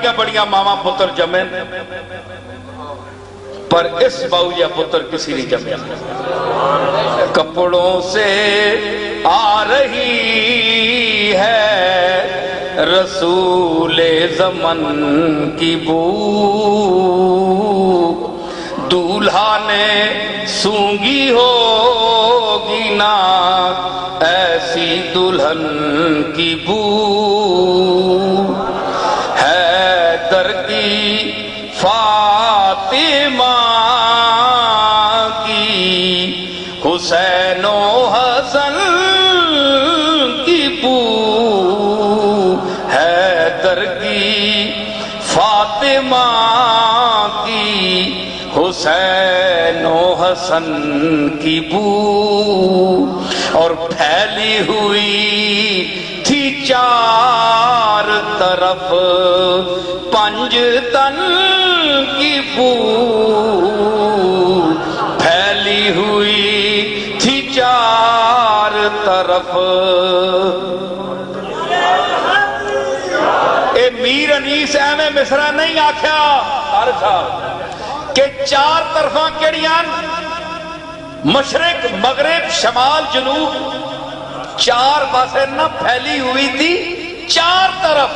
بڑیاں بڑیاں ماما پتر جمے پر اس باوجہ پتر کسی نہیں جمے. کپڑوں سے آ رہی ہے رسول زمن کی بو، دولہا نے سونگی ہوگی نا ایسی دلہن کی بو. حیدر کی فاطمہ کی حسین و حسن کی بو، حیدر کی فاطمہ کی حسین و حسن کی بو. اور پھیلی ہوئی تھی چار طرف پنجتن کی بو، پھیلی ہوئی تھی چار طرف. اے میر انیس ایویں مصرع نہیں آکھیا کہ چار طرفاں کیڑیاں؟ مشرق مغرب شمال جنوب، چار پاسے نہ پھیلی ہوئی تھی چار طرف.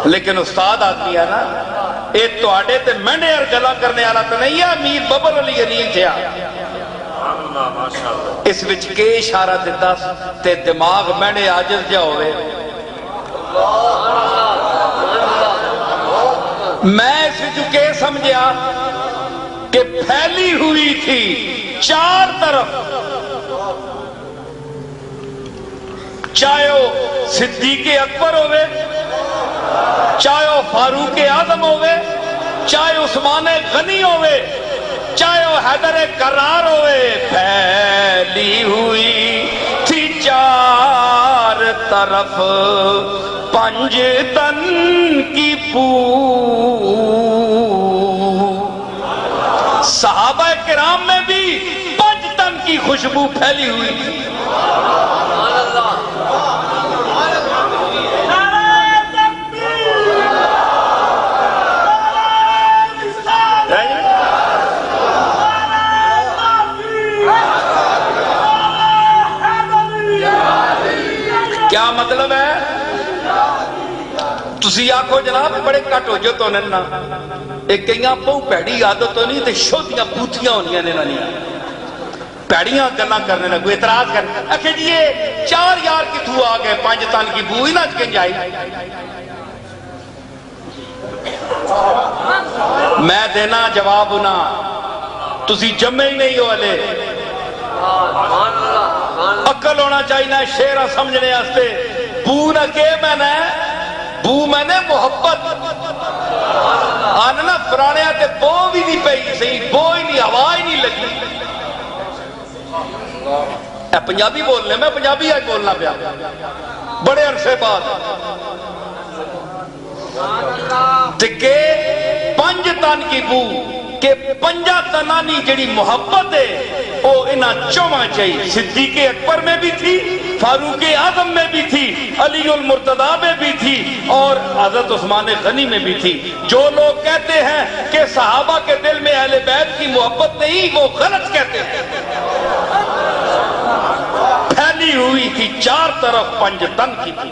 لیکن استاد آدمی ہے نا، اے تواڈے تے مینڈے اور گلا کرنے والا تو نہیں ہے میر ببر علی انیس تھیا. اس وچ کے اشارہ دیتا تے دماغ مینڈے عاجز جا ہوئے. میں اس وچ کے سمجھیا کہ پھیلی ہوئی تھی چار طرف، چاہے وہ صدیق اکبر ہوئے، چاہے وہ فاروق اعظم ہوئے، چاہے عثمان غنی ہوئے، چاہے وہ حیدر کرار ہوئے. پھیلی ہوئی تھی چار طرف پنجتن کی بو. صحابہ کرام میں بھی پنجتن کی خوشبو پھیلی ہوئی تھی. کیا مطلب ہے؟ تسی آکھو جناب بڑے کٹ ہو جو تو ننا ایک کئیاں پہو پیڑی عادت تو نہیں تے شودیاں پوتھیاں ہونیاں نے نہیں پیڑیاں گلنا کرنے لگو اعتراض کرنے اکھے جی یہ چار یار کتھو آگئے پنجتن کی بوئی نہ چکے جائی. میں دینا جواب ہونا تسی جمعے ہی نہیں ہو علی. عقل ہونا چاہیے شیرہ سمجھنے آستے. بو نہ کہ میں نے بو میں نے محبت آنا نا پرانے آتے بو بھی نہیں پہی صحیح بو ہی نہیں ہوا ہی نہیں لگی. اے پنجابی بولنے میں پنجابی آج بولنا پیا بڑے عرصے بعد کہ پنجتن کی بو کہ پنجا تنانی جڑی محبت ہے وہ انہا چوما چاہیے. صدیق اکبر میں بھی تھی، فاروق اعظم میں بھی تھی، علی المرتضی میں بھی تھی اور حضرت عثمان غنی میں بھی تھی. جو لوگ کہتے ہیں کہ صحابہ کے دل میں اہل بیت کی محبت نہیں وہ غلط کہتے ہیں. پھیلی ہوئی تھی چار طرف پنجتن کی تھی.